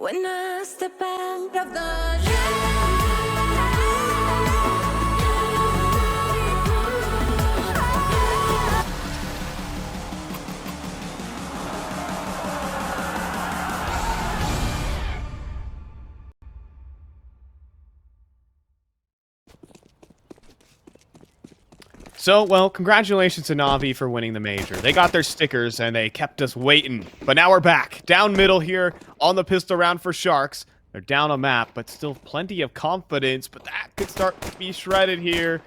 When I step out of the So, well, congratulations to Na'Vi for winning the major. They got their stickers, and they kept us waiting. But now we're back. Down middle here on the pistol round for Sharks. They're down a map, but still plenty of confidence. But that could start to be shredded here.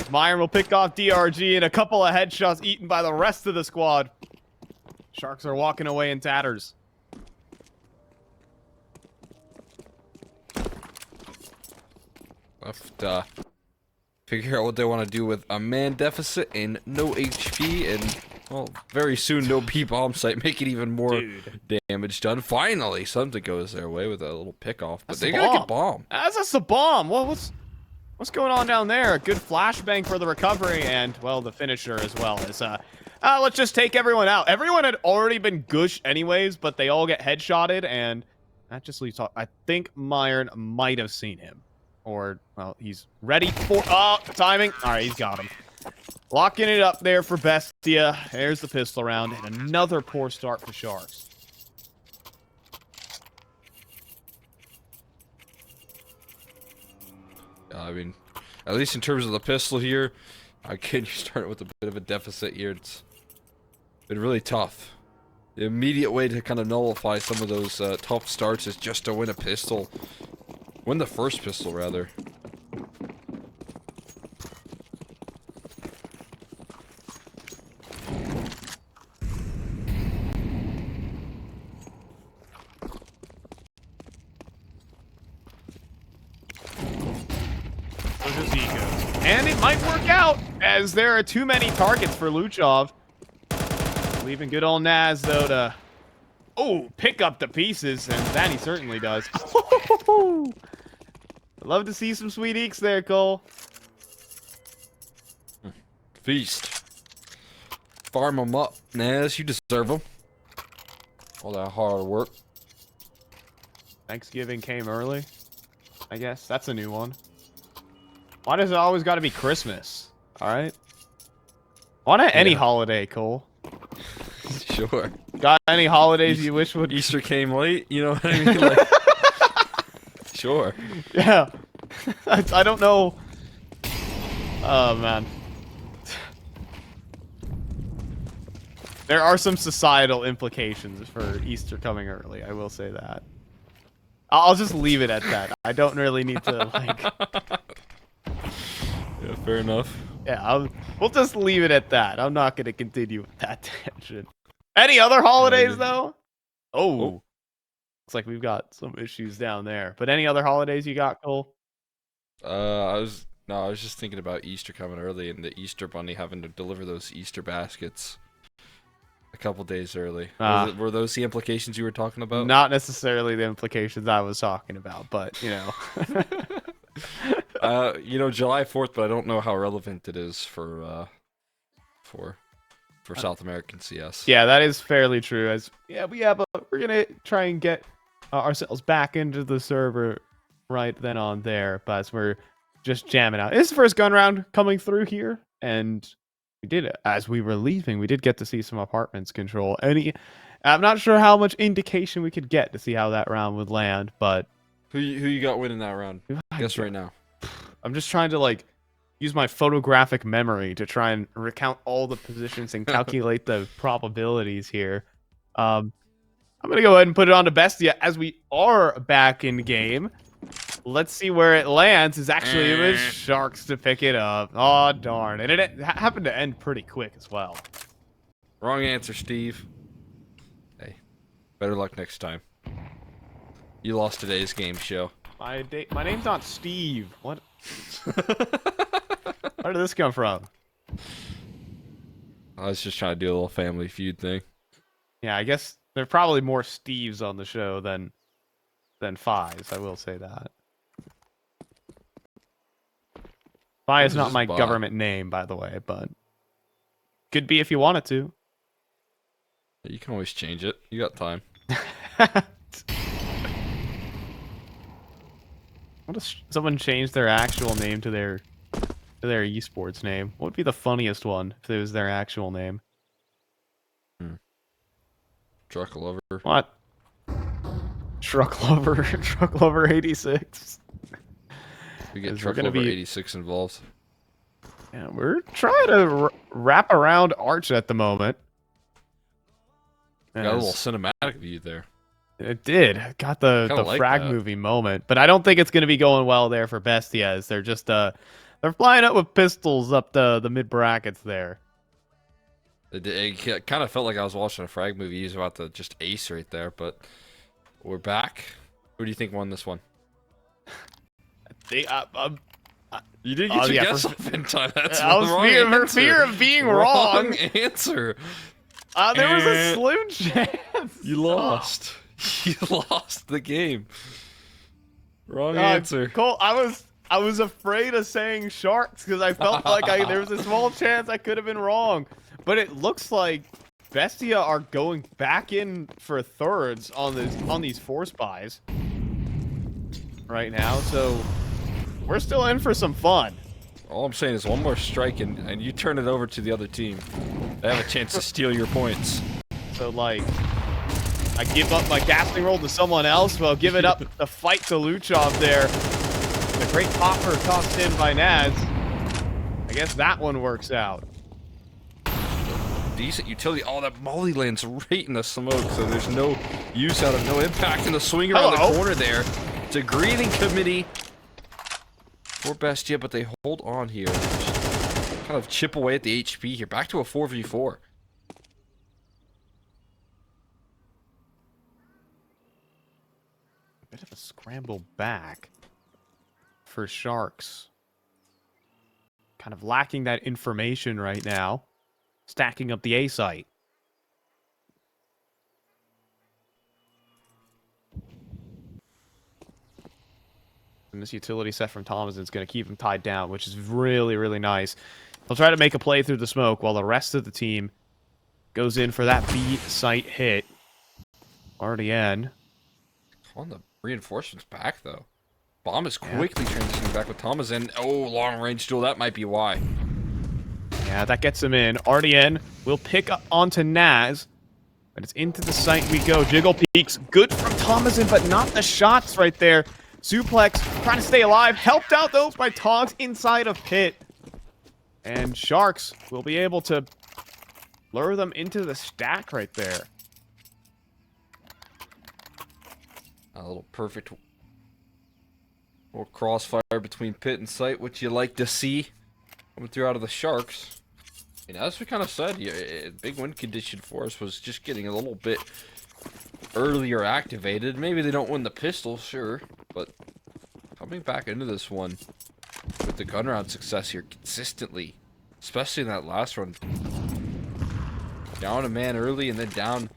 Myron will pick off DRG, and a couple of headshots eaten by the rest of the squad. Sharks are walking away in tatters. Figure out what they want to do with a man deficit and no HP and, well, very soon no B-bomb site, make it even more damage done. Finally, something goes their way with a little pick-off, but they gotta get bomb. That's a bomb. Well, what's going on down there? A good flashbang for the recovery and, well, the finisher as well. As, let's just take everyone out. Everyone had already been gushed anyways, but they all get headshotted, and that just leaves off. I think Myron might have seen him. Or, well, he's ready for... Oh, timing. All right, he's got him. Locking it up there for Bestia. There's the pistol round. And another poor start for Sharks. I mean, at least in terms of the pistol here, again, you're starting with a bit of a deficit here. It's been really tough. The immediate way to kind of nullify some of those tough starts is just to win a pistol. Win the first pistol, rather. And it might work out, as there are too many targets for Luchov. Leaving good old Naz, though, to... Oh, pick up the pieces, and that he certainly does. Love to see some sweet eeks there, Cole. Feast. Farm them up, Naz. You deserve them. All that hard work. Thanksgiving came early, I guess. That's a new one. Why does it always got to be Christmas? All right. Why not any holiday, Cole? Sure. Got any holidays you wish would... Easter came late, you know what I mean? Like, sure. Yeah. I don't know. Oh, man. There are some societal implications for Easter coming early, I will say that. I'll just leave it at that. I don't really need to, like... Yeah, fair enough. Yeah, we'll just leave it at that. I'm not going to continue with that tangent. Any other holidays, though? Oh. Looks like we've got some issues down there. But any other holidays you got, Cole? I was just thinking about Easter coming early and the Easter Bunny having to deliver those Easter baskets a couple days early. Were those the implications you were talking about? Not necessarily the implications I was talking about, but, you know. You know, July 4th, but I don't know how relevant it is for South American CS. Yeah, that is fairly true. But we're gonna try and get ourselves back into the server right then on there. But as we're just jamming out, it's the first gun round coming through here, and we did it as we were leaving. We did get to see some apartments control. I'm not sure how much indication we could get to see how that round would land, but who you got winning that round? Guess right now. I'm just trying to like use my photographic memory to try and recount all the positions and calculate the probabilities here. I'm going to go ahead and put it on to Bestia as we are back in the game. Let's see where it lands. It's actually it was Sharks to pick it up. Oh, darn. And it happened to end pretty quick as well. Wrong answer, Steve. Hey, better luck next time. You lost today's game show. My name's not Steve. What? Where did this come from? I was just trying to do a little family feud thing. Yeah, I guess there are probably more Steves on the show than Fies. I will say that. Fi is not my government name, by the way, but could be if you wanted to. You can always change it. You got time. What if someone changed their actual name to their esports name? What would be the funniest one if it was their actual name? Truck lover. What? Truck lover, truck lover 86. We get 'Cause truck we're gonna lover be- 86 involved. Yeah, we're trying to wrap around Arch at the moment. Got a little As- cinematic view there. It did. Got the Kinda like frag that. movie moment, but I don't think it's going to be going well there for BESTIA. As they're just they're flying up with pistols up the mid brackets there. It kind of felt like I was watching a frag movie. He's about to just ace right there, but we're back. Who do you think won this one? You didn't get your yeah, guess off in time. That's I was the wrong for answer. fear of being wrong. Answer. There was a slim chance. You lost. You lost the game. Wrong Oh, answer. Cole, I was afraid of saying Sharks because I felt like there was a small chance I could have been wrong. But it looks like BESTIA are going back in for thirds on these force buys right now, so we're still in for some fun. All I'm saying is one more strike and you turn it over to the other team. They have a chance to steal your points. So like, I give up my gasping roll to someone else, well, give it up the fight to Luchov there. The great popper tossed in by Naz. I guess that one works out. Decent utility. Oh, that molly lands right in the smoke, so there's no use out of no impact in the swing around the corner there. It's a grieving committee for BESTIA, but they hold on here. Just kind of chip away at the HP here. Back to a 4v4. Bit of a scramble back for Sharks. Kind of lacking that information right now. Stacking up the A site. And this utility set from Thomas is going to keep him tied down, which is really, really nice. He'll try to make a play through the smoke while the rest of the team goes in for that B site hit. RDN. On the reinforcements back, though. Bomb is quickly transitioning back with Thomas, and oh, long range duel. That might be why. Yeah, that gets him in. RDN will pick up onto Naz. But it's into the site we go. Jiggle peaks. Good from Tomaszin, but not the shots right there. supLex trying to stay alive. Helped out, though, by Togs inside of pit. And Sharks will be able to lure them into the stack right there. A little perfect little crossfire between pit and site, which you like to see coming through out of the Sharks. And as we kind of said, big win condition for us was just getting a little bit earlier activated. Maybe they don't win the pistol, sure, but coming back into this one with the gun round success here consistently, especially in that last run. Down a man early and then down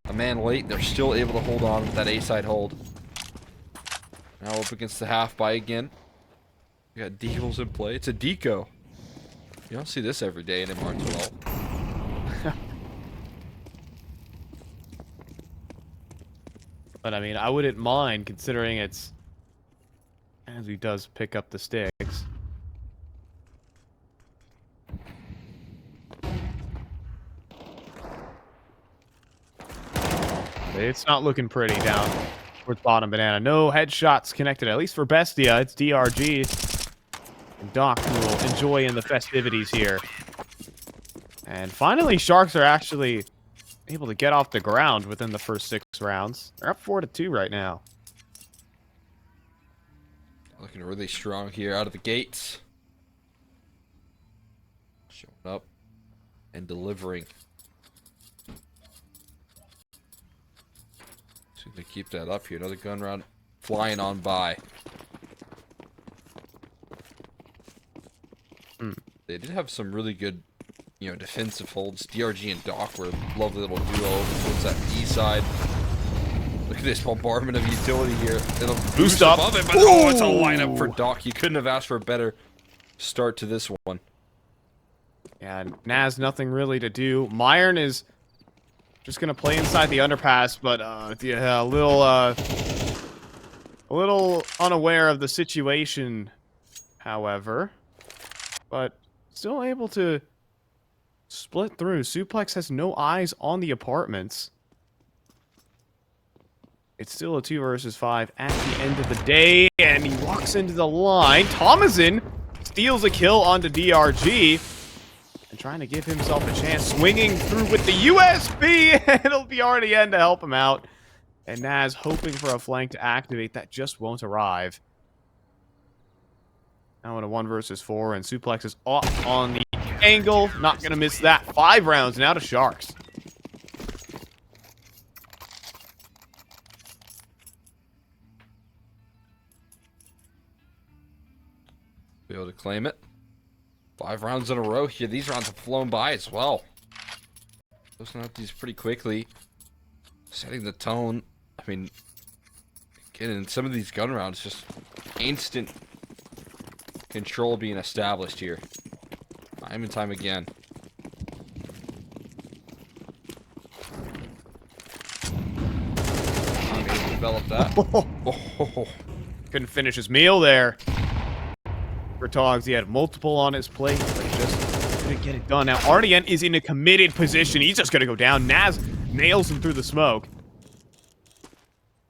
a man late, they're still able to hold on with that A-side hold. Now up against the half by again. We got Deagles in play. It's a deco. You don't see this every day in MR12. But I mean, I wouldn't mind considering it's as he does pick up the sticks. It's not looking pretty down towards bottom banana. No headshots connected, at least for BESTIA. It's DRG and Doc who will enjoy in the festivities here. And finally, Sharks are actually able to get off the ground within the first 6 rounds. They're up 4-2 right now. Looking really strong here out of the gates. Showing up and delivering. See if they keep that up here. Another gun round flying on by. They did have some really good, defensive holds. DRG and Doc were a lovely little duo over towards that B side. Look at this bombardment of utility here. It'll boost up. above it, but oh, it's a lineup for Doc. You couldn't have asked for a better start to this one. Yeah, Naz, nothing really to do. Myron is just going to play inside the underpass, but yeah, a little A little unaware of the situation, however, but still able to split through. supLex has no eyes on the apartments. It's still a 2 versus 5 at the end of the day, and he walks into the line. tomaszin steals a kill onto DRG, and trying to give himself a chance, swinging through with the USB, and it'll be RDN to help him out. And Naz hoping for a flank to activate, that just won't arrive. Now in a 1 versus 4, and supLex is off on the angle. Not gonna miss that. 5 rounds now to Sharks. Be able to claim it. 5 rounds in a row here. These rounds have flown by as well. Closing out these pretty quickly. Setting the tone. I mean, again, in some of these gun rounds, just instant control being established here. Time and time again. Not able to develop that. Couldn't finish his meal there. For Togs, he had multiple on his plate, but he just couldn't get it done. Now, RDN is in a committed position. He's just going to go down. Naz nails him through the smoke.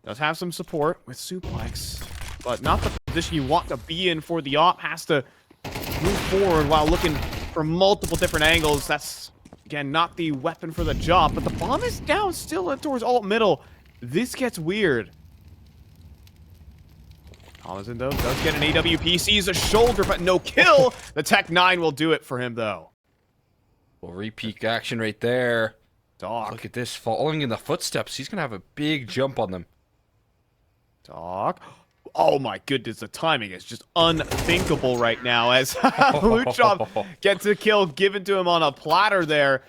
Does have some support with supLex, but not the position you want to be in for the op. Has to move forward while looking for multiple different angles. That's, again, not the weapon for the job, but the bomb is down still towards alt middle. This gets weird. tomaszin, though, does get an AWP, sees a shoulder, but no kill. The Tech 9 will do it for him, though. Well, repeat action right there. Doc. Look at this, following in the footsteps. He's going to have a big jump on them. Doc. Oh my goodness, the timing is just unthinkable right now as Luchov gets a kill given to him on a platter there.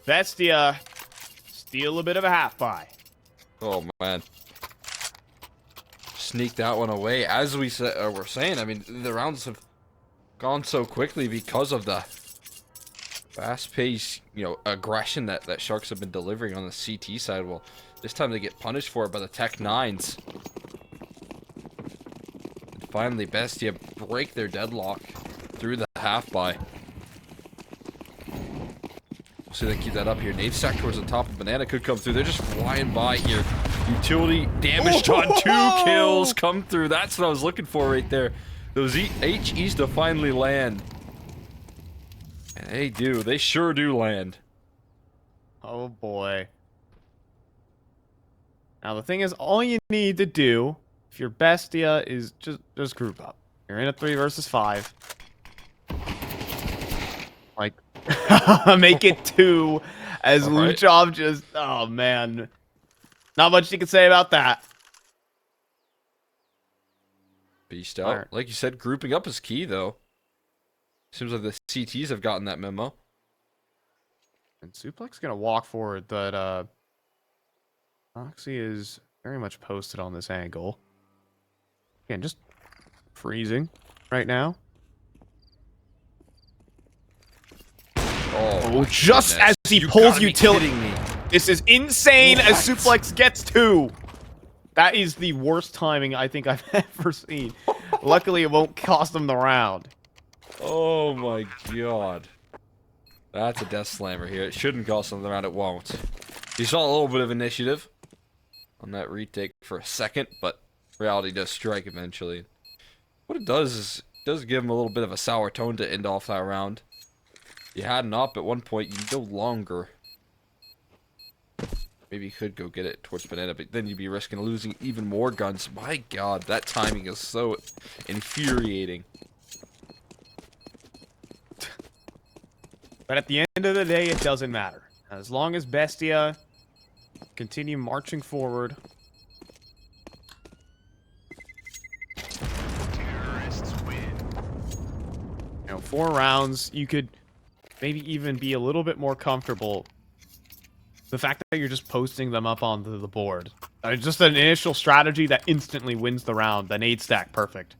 BESTIA steal a bit of a half buy. Oh, man. Sneak that one away. As we were saying, I mean, the rounds have gone so quickly because of the fast-paced, aggression that Sharks have been delivering on the CT side. Well, this time they get punished for it by the Tech 9s. And finally, BESTIA break their deadlock through the half-buy. We'll see if they can keep that up here. Nade stack towards the top of Banana could come through. They're just flying by here. Utility damaged on 2 kills come through. That's what I was looking for right there. Those HEs to finally land. And they do. They sure do land. Oh boy. Now the thing is, all you need to do, if you're BESTIA, is just group up. You're in a 3 versus 5. Like, make it 2 as Luchov just, oh man. Not much you can say about that. Beast out. Right. Like you said, grouping up is key, though. Seems like the CTs have gotten that memo. And supLex gonna walk forward, but Oxy is very much posted on this angle. Again, just freezing right now. Oh, just as he pulls utility. This is insane as supLex gets 2. That is the worst timing I think I've ever seen. Luckily, it won't cost them the round. Oh my god. That's a death slammer here. It shouldn't cost them the round, it won't. You saw a little bit of initiative on that retake for a second, but reality does strike eventually. What it does is, it does give him a little bit of a sour tone to end off that round. You had an op at one point, you can go longer. Maybe you could go get it towards Banana, but then you'd be risking losing even more guns. My god, that timing is so infuriating. But at the end of the day, it doesn't matter. As long as BESTIA continue marching forward. Terrorists win. 4 rounds, you could maybe even be a little bit more comfortable. The fact that you're just posting them up onto the board. Just an initial strategy that instantly wins the round. The nade stack, perfect.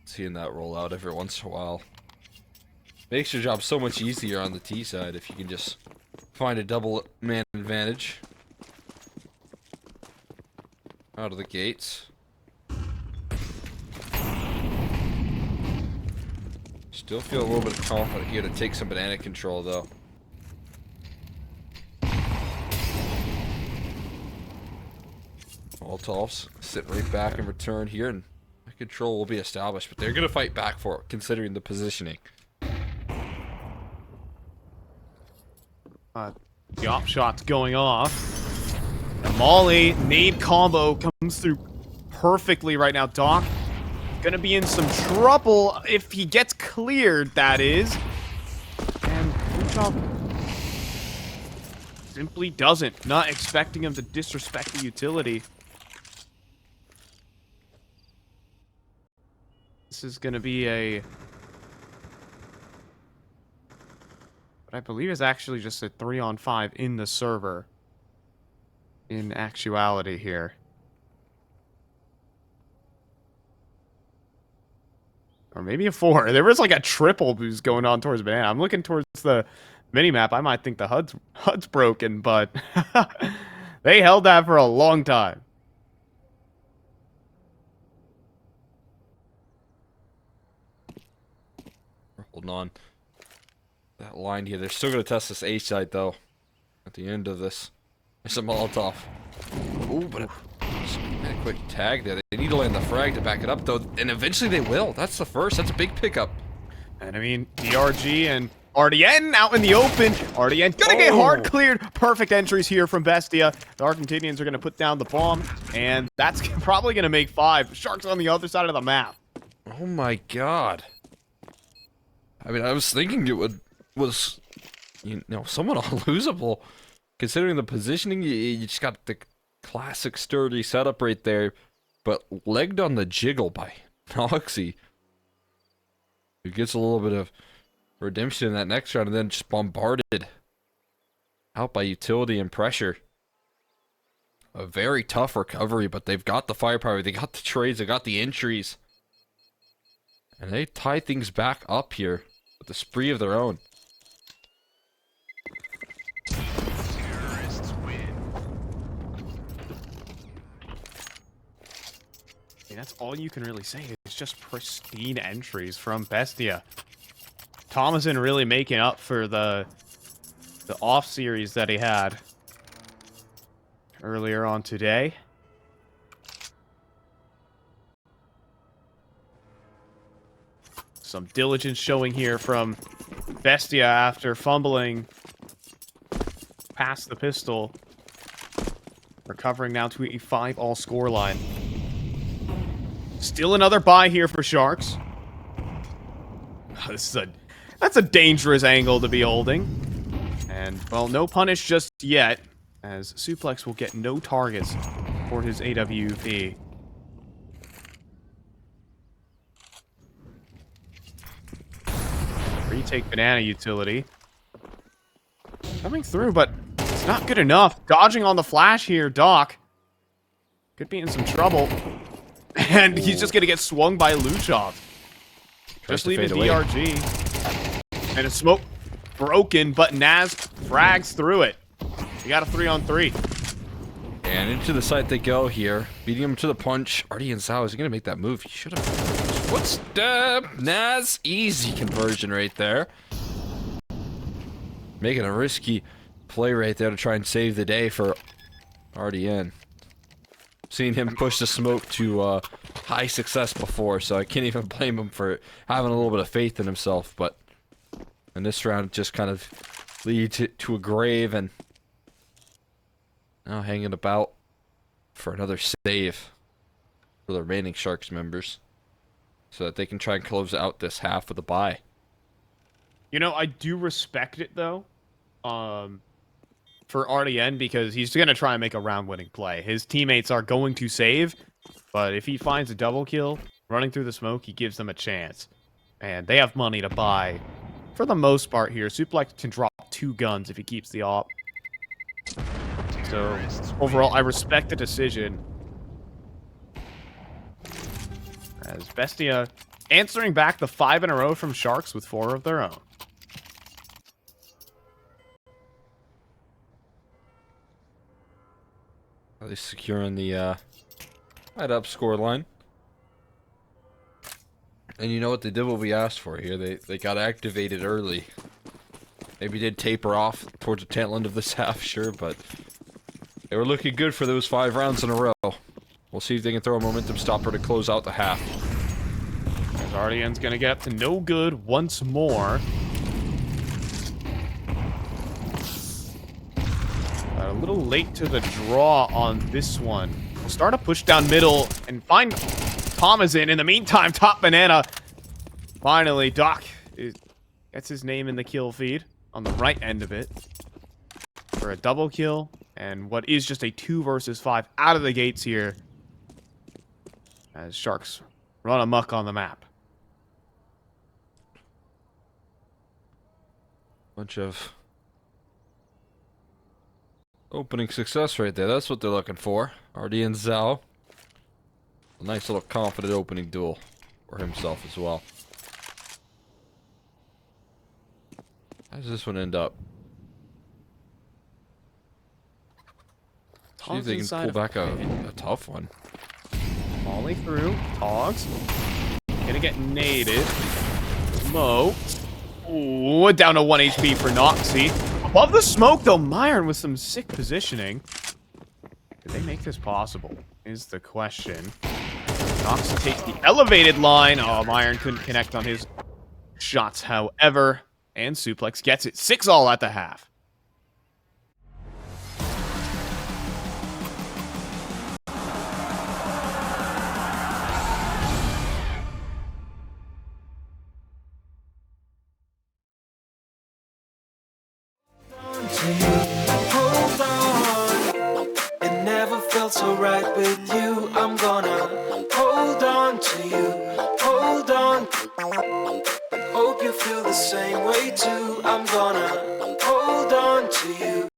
Seeing that roll out every once in a while. Makes your job so much easier on the T side if you can just find a double man advantage out of the gates. Still feel a little bit confident here to take some banana control, though. Molotovs sit right back in return here, and control will be established, but they're going to fight back for it, considering the positioning. The op shot's going off. The Molly nade combo comes through perfectly right now. Doc gonna be in some trouble if he gets cleared, that is. And Luchov simply doesn't. Not expecting him to disrespect the utility. This is gonna be a... what I believe is actually just a 3-on-5 in the server. In actuality here. Or maybe a 4. There was like a triple boost going on towards Banana. I'm looking towards the minimap. I might think the HUD's broken, but they held that for a long time. Holding on. That line here. They're still going to test this A side, though. At the end of this. There's a Molotov. Ooh, but a quick tag there. They need to land the frag to back it up, though. And eventually they will. That's the first. That's a big pickup. And I mean, DRG and RDN out in the open. RDN gonna get hard cleared. Perfect entries here from BESTIA. The Argentinians are gonna put down the bomb. And that's probably gonna make 5. Sharks on the other side of the map. Oh my god. I mean, I was thinking it was, you know, somewhat unlosable. Considering the positioning, you just got the classic sturdy setup right there. But legged on the jiggle by Noxy. Who gets a little bit of redemption in that next round and then just bombarded out by utility and pressure. A very tough recovery, but they've got the firepower, they got the trades, they got the entries. And they tie things back up here with a spree of their own. That's all you can really say. It's just pristine entries from BESTIA. Tomaszin really making up for the off series that he had earlier on today. Some diligence showing here from BESTIA after fumbling past the pistol. Recovering now to a 5-all scoreline. Still another buy here for Sharks. That's a dangerous angle to be holding. And, well, no punish just yet, as supLex will get no targets for his AWP. Retake banana utility. Coming through, but it's not good enough. Dodging on the flash here, Doc. Could be in some trouble. And he's just going to get swung by Luchov. Just leaving DRG. And a smoke broken, but Naz frags through it. You got a 3-on-3. And into the site they go here. Beating him to the punch. Artie and Zhao, is he going to make that move? He should have. Footstep. Naz. Easy conversion right there. Making a risky play right there to try and save the day for RDN. Seen him push the smoke to high success before, so I can't even blame him for having a little bit of faith in himself. But in this round, it just kind of leads to a grave, and now hanging about for another save for the remaining Sharks members, so that they can try and close out this half with a bye. You know, I do respect it though. For RDN, because he's going to try and make a round-winning play. His teammates are going to save, but if he finds a double kill running through the smoke, he gives them a chance. And they have money to buy for the most part here. supLex can drop 2 guns if he keeps the op. So, overall, I respect the decision. As BESTIA answering back the 5 in a row from Sharks with 4 of their own. At least securing the right up score line. And you know what? They did what we asked for here. They got activated early. Maybe did taper off towards the tail end of this half, sure, but they were looking good for those 5 rounds in a row. We'll see if they can throw a momentum stopper to close out the half. Guardian's gonna get up to no good once more. A little late to the draw on this one. We'll start a push down middle and find tomaszin. In the meantime, top banana. Finally, Doc gets his name in the kill feed on the right end of it for a double kill and what is just a 2 versus 5 out of the gates here as Sharks run amok on the map. Bunch of opening success right there. That's what they're looking for. Artie and Zhao. A nice little confident opening duel for himself as well. How does this one end up? See if they can pull back a tough one. Molly through. Togs. Gonna get naded. Mo. Ooh, down to 1 HP for Noxy. Above the smoke, though, Myron with some sick positioning. Did they make this possible? Is the question. Noxy takes the elevated line. Oh, Myron couldn't connect on his shots, however. And supLex gets it. 6-all at the half. Hold on, it never felt so right with you. I'm gonna hold on to you, hold on. Hope you feel the same way too. I'm gonna hold on to you.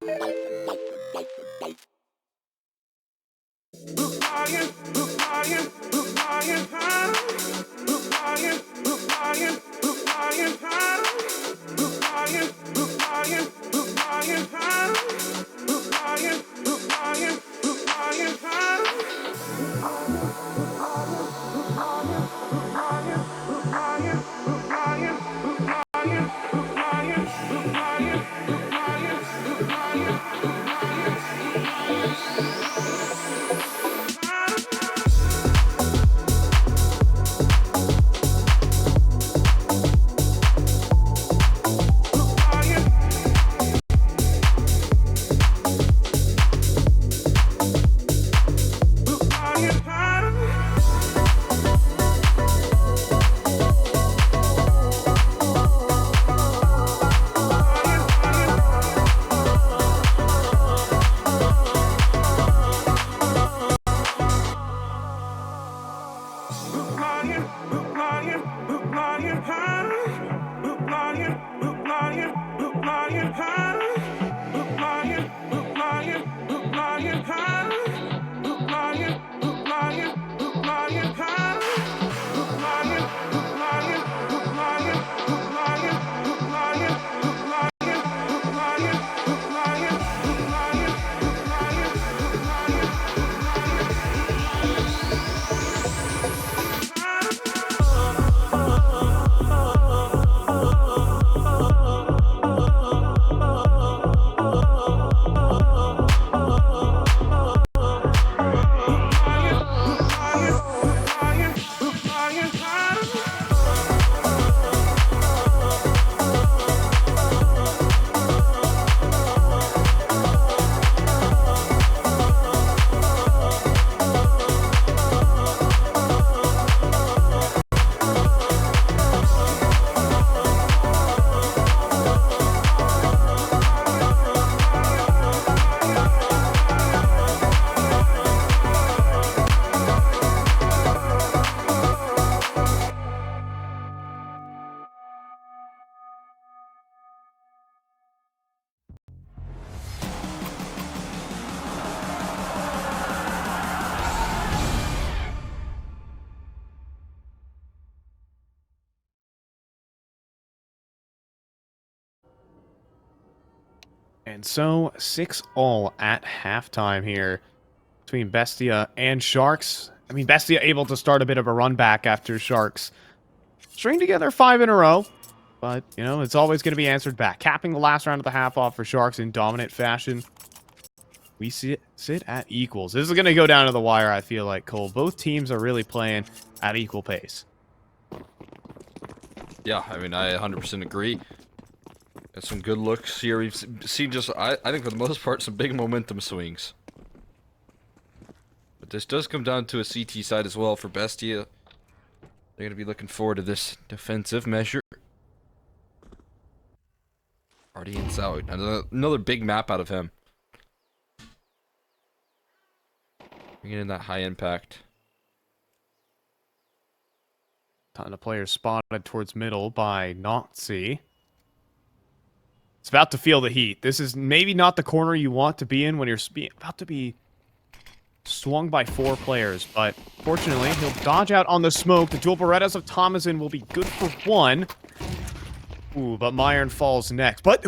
And so, 6-all at halftime here. between BESTIA and Sharks. I mean, BESTIA able to start a bit of a run back after Sharks string together 5 in a row. But, you know, it's always going to be answered back. Capping the last round of the half off for Sharks in dominant fashion. We sit at equals. This is going to go down to the wire, I feel like, Cole. Both teams are really playing at equal pace. Yeah, I mean, I 100% agree. Got some good looks here. We've seen just, I think for the most part, some big momentum swings. But this does come down to a CT side as well for BESTIA. They're going to be looking forward to this defensive measure. Guardians out. Another big map out of him. Bringing in that high impact. Ton of players spotted towards middle by Nazi. It's about to feel the heat. This is maybe not the corner you want to be in when you're about to be swung by 4 players, but fortunately, he'll dodge out on the smoke. The dual Berettas of tomaszin will be good for 1. Ooh, but Myron falls next. But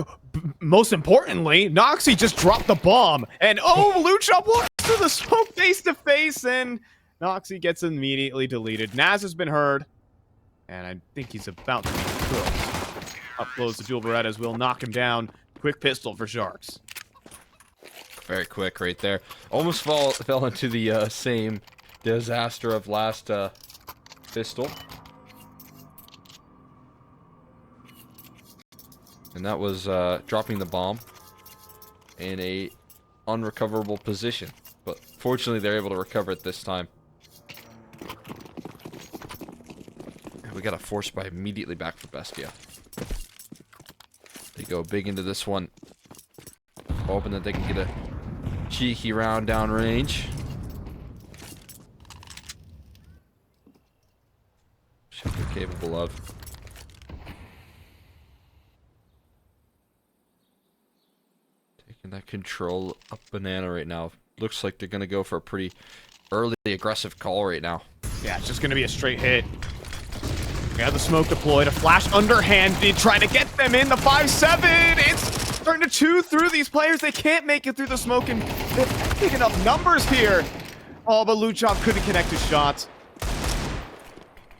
most importantly, Noxy just dropped the bomb. And oh, Luchop walks through the smoke face to face, and Noxy gets immediately deleted. Naz has been heard, and I think he's about to be cooked. Up close, the dual Berettas will knock him down. Quick pistol for Sharks. Very quick right there. Almost fell into the same disaster of last pistol. And that was dropping the bomb in a unrecoverable position. But fortunately, they're able to recover it this time. And we got a force buy immediately back for BESTIA. They go big into this one. Hoping that they can get a cheeky round down range. Should be capable of. Taking that control up banana right now. Looks like they're going to go for a pretty early aggressive call right now. Yeah, it's just going to be a straight hit. We have the smoke deployed. A flash underhanded, trying to get them in. The 5-7. It's starting to chew through these players. They can't make it through the smoke, and they're big enough numbers here. Oh, but Luchop couldn't connect his shots.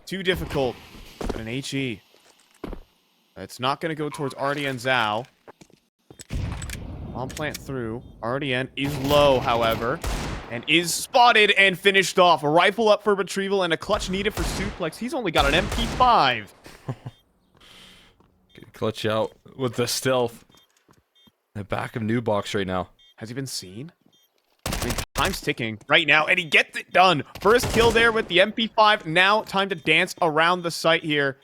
Too difficult. But an HE. It's not going to go towards RDN Zhao. On plant through. RDN is low, however, and is spotted and finished off. A rifle up for retrieval and a clutch needed for supLex. He's only got an MP5. Get clutch out with the stealth. The back of new box right now. Has he been seen? I mean, time's ticking right now, and he gets it done. First kill there with the MP5. Now time to dance around the site here.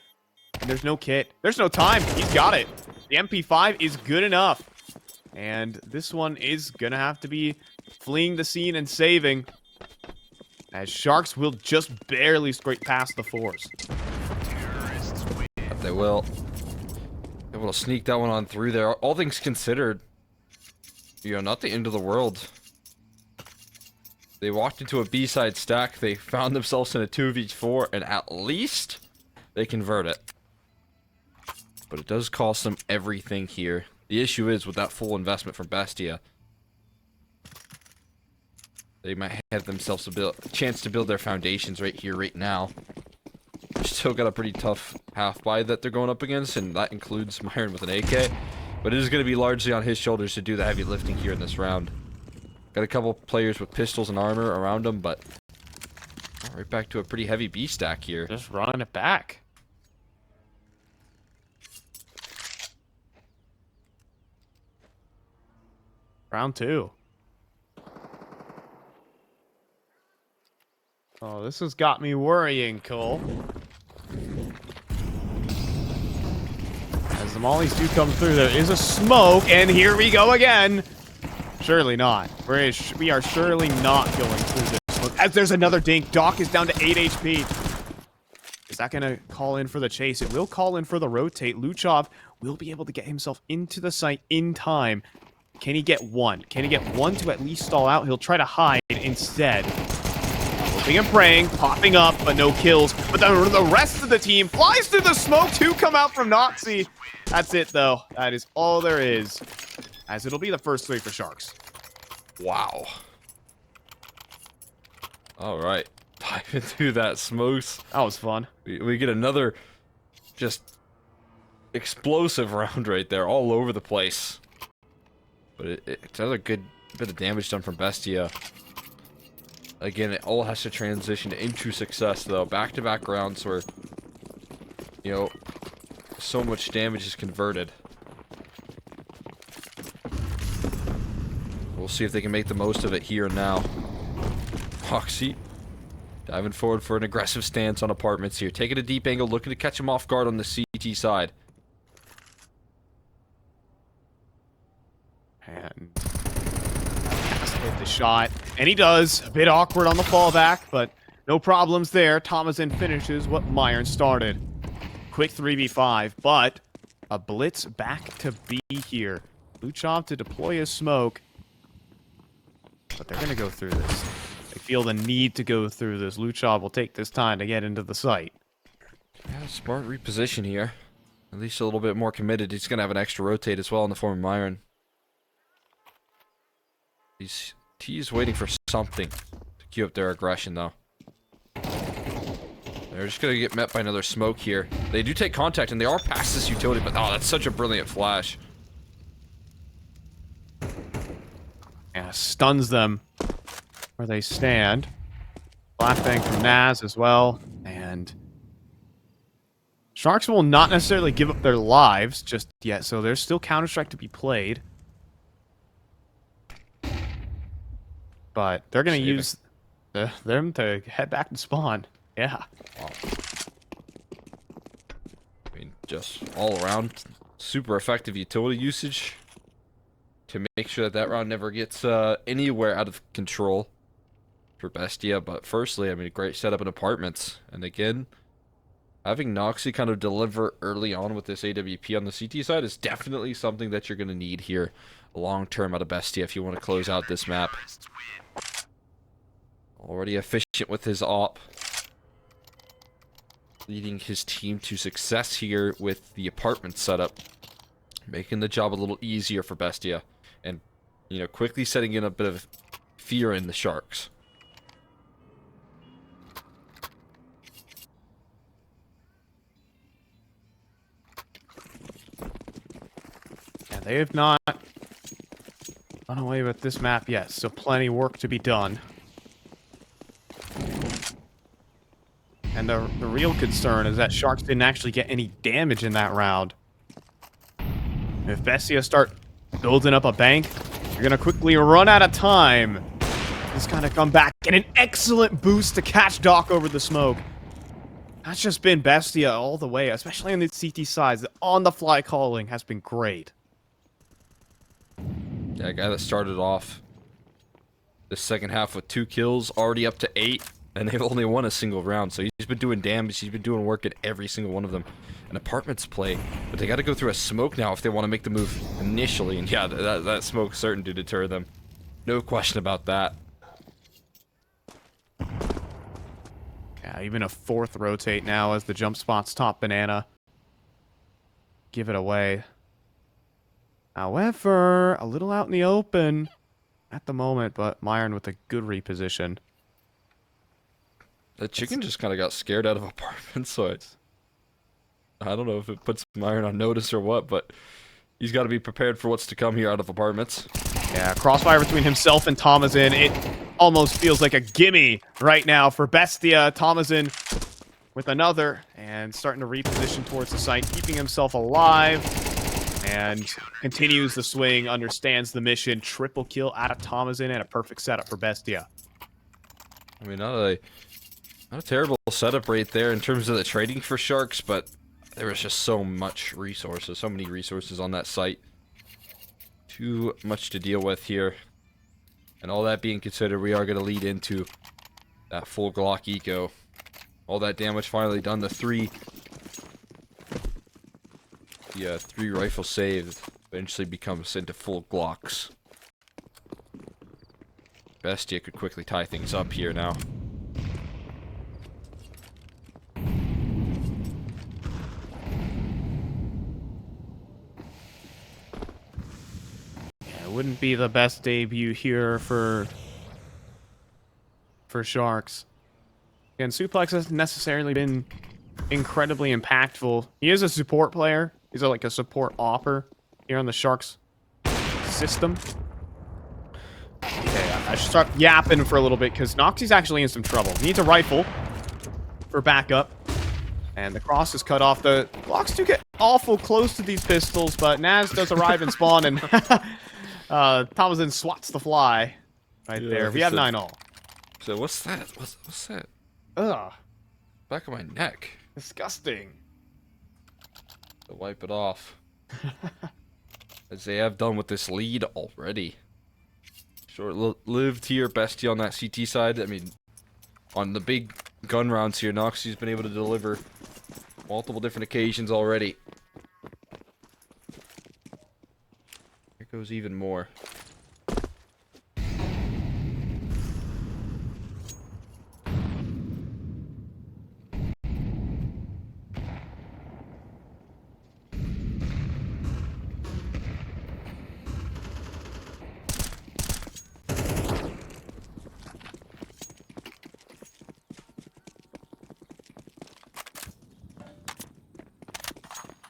And there's no kit. There's no time. He's got it. The MP5 is good enough. And this one is going to have to be fleeing the scene and saving, as Sharks will just barely scrape past the 4s. But they will. Able to sneak that one on through there. All things considered, you know, not the end of the world. They walked into a B-side stack. They found themselves in a 2v4, and at least they convert it. But it does cost them everything here. The issue is, with that full investment from BESTIA, they might have themselves a chance to build their foundations right here, right now. They've still got a pretty tough half-buy that they're going up against, and that includes Myron with an AK. But it is going to be largely on his shoulders to do the heavy lifting here in this round. Got a couple players with pistols and armor around them, but right back to a pretty heavy B stack here. Just running it back. Round 2. Oh, this has got me worrying, Cole. As the mollies do come through, there is a smoke, and here we go again. Surely not. We are surely not going through this smoke. As there's another dink. Doc is down to 8 HP. Is that going to call in for the chase? It will call in for the rotate. Luchov will be able to get himself into the site in time. Can he get one? Can he get one to at least stall out? He'll try to hide instead. Hoping and praying, popping up, but no kills. But the rest of the team flies through the smoke. 2 come out from Nazi. That's it, though. That is all there is. As it'll be the first 3 for Sharks. Wow. All right. Diving through that smokes. That was fun. We get another just explosive round right there, all over the place. But it's another good bit of damage done from BESTIA. Again, it all has to transition into success, though. Back-to-back rounds where, you know, so much damage is converted. We'll see if they can make the most of it here and now. Foxy diving forward for an aggressive stance on apartments here. Taking a deep angle, looking to catch him off guard on the CT side. And has to hit the shot. And he does. A bit awkward on the fallback, but no problems there. tomaszin finishes what Myron started. Quick 3v5, but a blitz back to B here. Luchov to deploy his smoke. But they're going to go through this. They feel the need to go through this. Luchov will take this time to get into the site. Yeah, smart reposition here. At least a little bit more committed. He's going to have an extra rotate as well in the form of Myron. He's waiting for something to cue up their aggression, though. They're just going to get met by another smoke here. They do take contact, and they are past this utility, but oh, that's such a brilliant flash. Yeah, stuns them where they stand. Flashbang from Naz as well. And Sharks will not necessarily give up their lives just yet, so there's still Counter-Strike to be played. But they're going to use them to head back to spawn. Yeah. Wow. I mean, just all around super effective utility usage to make sure that that round never gets anywhere out of control for BESTIA. But firstly, I mean, a great setup in apartments. And again, having Noxy kind of deliver early on with this AWP on the CT side is definitely something that you're going to need here long term out of BESTIA if you want to close out this map. Already efficient with his op, leading his team to success here with the apartment setup, making the job a little easier for BESTIA, and, you know, quickly setting in a bit of fear in the Sharks. Yeah, they have not run away with this map yet, so plenty work to be done. And the real concern is that Sharks didn't actually get any damage in that round. If BESTIA start building up a bank, you're going to quickly run out of time. He's got to come back. And an excellent boost to catch Doc over the smoke. That's just been BESTIA all the way, especially on the CT sides. The on-the-fly calling has been great. Yeah, a guy that started off the second half with 2 kills, already up to 8. And they've only won a single round, so he's been doing damage. He's been doing work at every single one of them. And apartments play, but they got to go through a smoke now if they want to make the move initially. And yeah, that smoke's certain to deter them. No question about that. Yeah, even a 4th rotate now as the jump spots top banana. Give it away. However, a little out in the open at the moment, but Myron with a good reposition. The chicken just kind of got scared out of apartments, so I don't know if it puts Myron on notice or what, but he's got to be prepared for what's to come here out of apartments. Yeah, crossfire between himself and tomaszin. It almost feels like a gimme right now for BESTIA. tomaszin with another, and starting to reposition towards the site, keeping himself alive, and continues the swing, understands the mission. Triple kill out of tomaszin, and a perfect setup for BESTIA. I mean, not a terrible setup right there in terms of the trading for Sharks, but there was just so much resources, so many resources on that site. Too much to deal with here. And all that being considered, we are going to lead into that full Glock eco. All that damage finally done. The three rifle save eventually becomes into full Glocks. BESTIA could quickly tie things up here now. Wouldn't be the best debut here for for Sharks. And supLex hasn't necessarily been incredibly impactful. He is a support player. He's like a support opper here on the Sharks system. Okay, I should start yapping for a little bit because Noxie's actually in some trouble. Needs a rifle for backup. And the cross is cut off. The blocks do get awful close to these pistols, but Naz does arrive and spawn, and tomaszin swats the fly right there. We have 9 all. So what's that? What's that? Ugh. Back of my neck. Disgusting. To wipe it off. As they have done with this lead already. Short-lived here, BESTIA on that CT side. I mean, on the big gun rounds here, Noxie's been able to deliver multiple different occasions already. Here goes even more.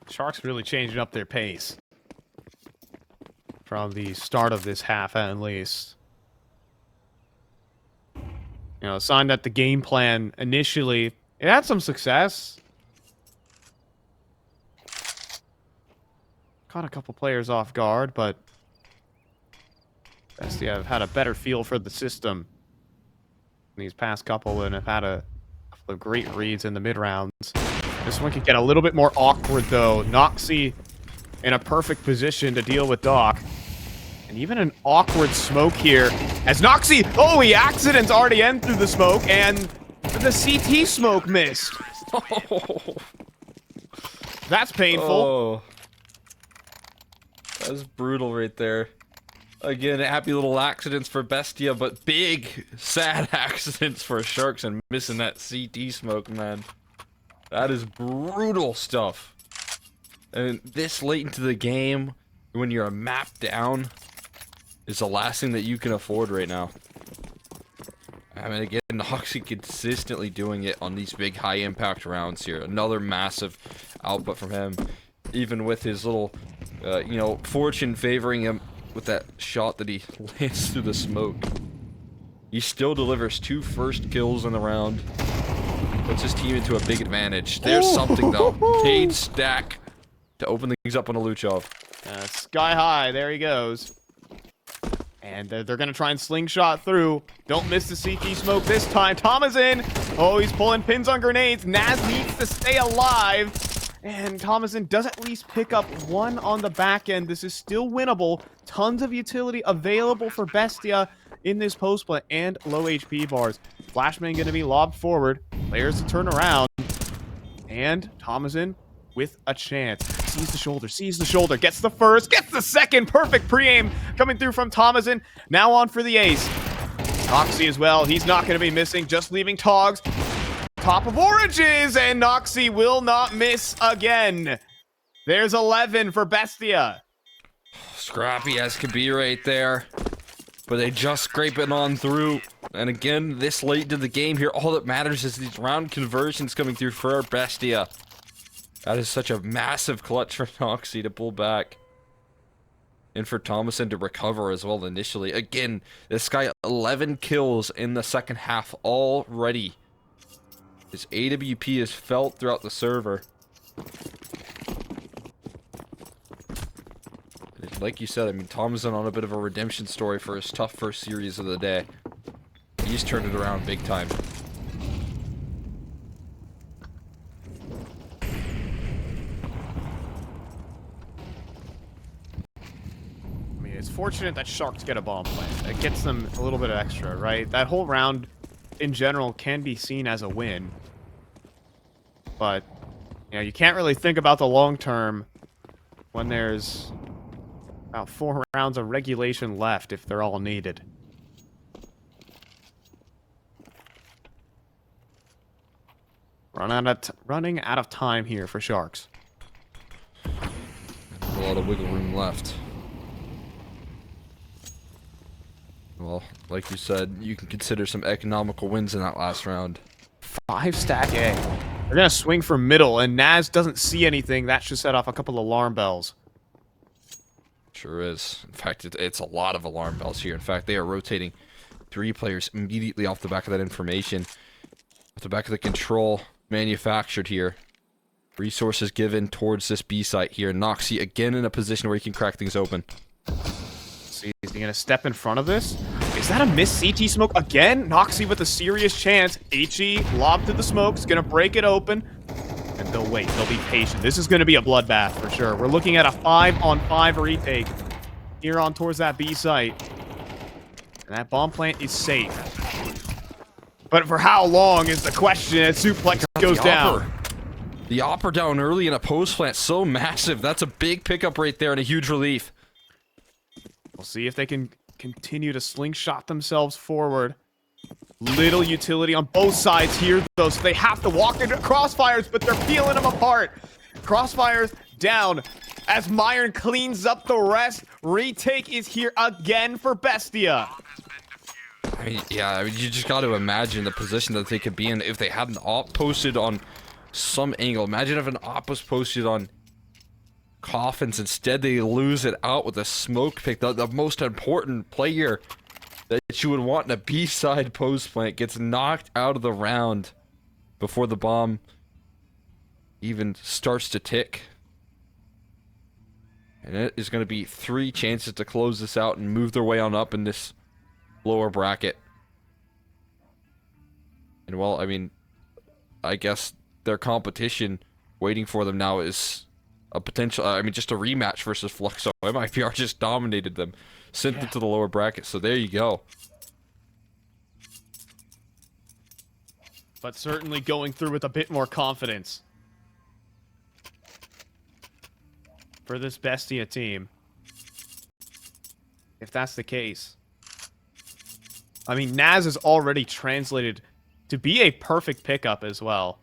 Sharks really changing up their pace from the start of this half, at least. You know, a sign that the game plan initially, it had some success. Caught a couple players off guard, but BESTIA have had a better feel for the system in these past couple and have had a couple of great reads in the mid-rounds. This one could get a little bit more awkward, though. Noxie in a perfect position to deal with Doc. And even an awkward smoke here. As Noxie... Oh, he accidents already end through the smoke, and the CT smoke missed. That's painful. Oh. That was brutal right there. Again, happy little accidents for BESTIA, but big, sad accidents for Sharks and missing that CT smoke, man. That is brutal stuff. And this late into the game, when you're a map down, is the last thing that you can afford right now. I mean, again, Noxie consistently doing it on these big high impact rounds here. Another massive output from him. Even with his little, you know, fortune favoring him with that shot that he lands through the smoke. He still delivers 2 first kills in the round. Puts his team into a big advantage. There's something, though. Cade stack to open things up on Aluchov. Sky high. There he goes. And they're going to try and slingshot through. Don't miss the CT smoke this time. tomaszin. Oh, he's pulling pins on grenades. Naz needs to stay alive. And tomaszin does at least pick up 1 on the back end. This is still winnable. Tons of utility available for BESTIA in this post-play and low HP bars. Flashman going to be lobbed forward. Players to turn around. And tomaszin with a chance. Sees the shoulder, gets the first, gets the second. Perfect pre-aim coming through from tomaszin. Now on for the ace. Noxie as well. He's not going to be missing, just leaving Togs. Top of oranges, and Noxie will not miss again. There's 11 for BESTIA. Scrappy as could be right there. But they just scrape it on through. And again, this late into the game here, all that matters is these round conversions coming through for BESTIA. That is such a massive clutch for Noxie to pull back. And for tomaszin to recover as well initially. Again, this guy 11 kills in the second half already. His AWP is felt throughout the server. Like you said, I mean, tomaszin on a bit of a redemption story for his tough first series of the day. He's turned it around big time. I mean, it's fortunate that Sharks get a bomb plant. It gets them a little bit of extra, right? That whole round, in general, can be seen as a win. But, you know, you can't really think about the long term when there's about 4 rounds of regulation left if they're all needed. Running out of time here for Sharks. A lot of wiggle room left. Well, like you said, you can consider some economical wins in that last round. 5 stack A. They're gonna swing for middle, and Naz doesn't see anything. That should set off a couple alarm bells. Sure is. In fact, it's a lot of alarm bells here. In fact, they are rotating 3 players immediately off the back of that information. Off the back of the control manufactured here. Resources given towards this B site here. Noxy again in a position where he can crack things open. See, is he gonna step in front of this? Is that a missed CT smoke again? Noxy with a serious chance. HE lobbed to the smoke. Is gonna break it open. And they'll wait. They'll be patient. This is gonna be a bloodbath for sure. We're looking at a 5-on-5 retake here on towards that B site. And that bomb plant is safe. But for how long is the question as supLex goes down? The opper down early in a post plant, so massive. That's a big pickup right there and a huge relief. We'll see if they can continue to slingshot themselves forward. Little utility on both sides here, though, so they have to walk into crossfires, but they're peeling them apart. Crossfires down as Myron cleans up the rest. Retake is here again for BESTIA. I mean, yeah, you just got to imagine the position that they could be in if they had an op posted on some angle. Imagine if an op was posted on coffins. Instead, they lose it out with a smoke pick. The most important player that you would want in a B-side post plant gets knocked out of the round before the bomb even starts to tick. And it is going to be 3 chances to close this out and move their way on up in this lower bracket. And well, I mean, I guess their competition waiting for them now is a potential, I mean, just a rematch versus Fluxo. MIPR just dominated them, sent it to the lower bracket, so there you go. But certainly going through with a bit more confidence for this BESTIA team, if that's the case. I mean, Naz is already translated to be a perfect pickup as well.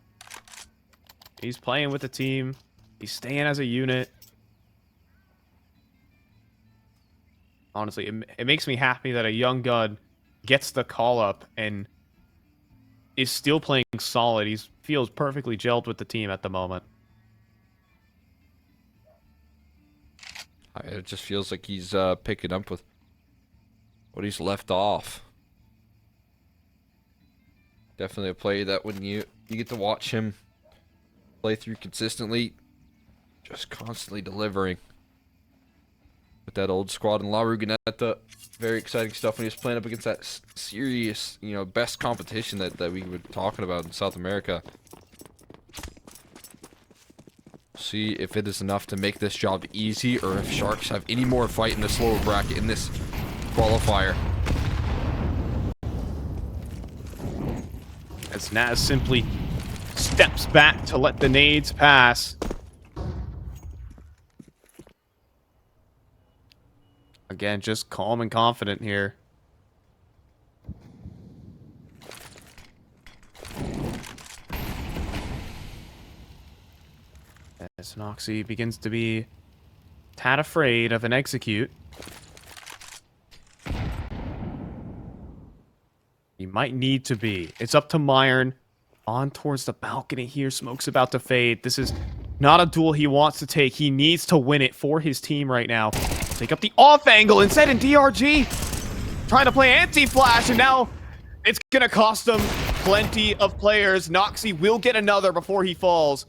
He's playing with the team. He's staying as a unit. Honestly, it makes me happy that a young gun gets the call up and is still playing solid. He feels perfectly gelled with the team at the moment. It just feels like he's picking up with what he's left off. Definitely a player that when you get to watch him play through consistently, just constantly delivering. With that old squad and La Ruginetta, very exciting stuff when he was playing up against that serious, you know, best competition that we were talking about in South America. See if it is enough to make this job easy, or if Sharks have any more fight in this lower bracket in this qualifier. As Naz simply steps back to let the nades pass. Again, just calm and confident here. As Noxy begins to be a tad afraid of an execute. He might need to be. It's up to Myron. On towards the balcony here. Smoke's about to fade. This is not a duel he wants to take. He needs to win it for his team right now. Take up the off angle instead in DRG. Trying to play anti-flash, and now it's going to cost him plenty of players. Noxy will get another before he falls.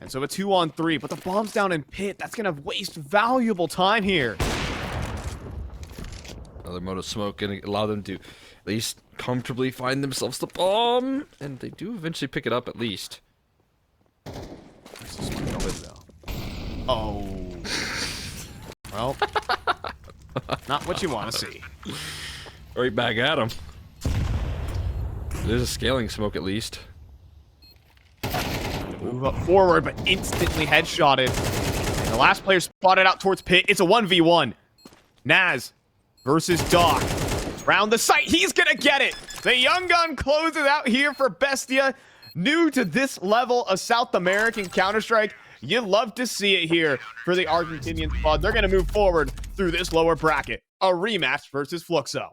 And so a 2-on-3, but the bomb's down in pit. That's going to waste valuable time here. Another mode of smoke and allow them to at least comfortably find themselves the bomb, and they do eventually pick it up at least. Oh. Well, not what you want to see. Right back at him. There's a scaling smoke at least. Move up forward, but instantly headshotted. And the last player spotted out towards pit. It's a 1v1. Naz versus Doc. Round the site. He's gonna get it. The young gun closes out here for BESTIA. New to this level of South American Counter-Strike. You love to see it here for the Argentinian squad. They're gonna move forward through this lower bracket. a rematch versus Fluxo.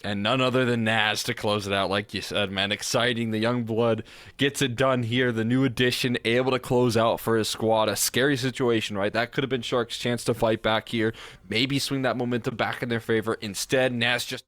And none other than Naz to close it out, like you said, man. Exciting. The young blood gets it done here. The new addition able to close out for his squad. A scary situation, right? That could have been Shark's chance to fight back here. Maybe swing that momentum back in their favor. Instead, Naz just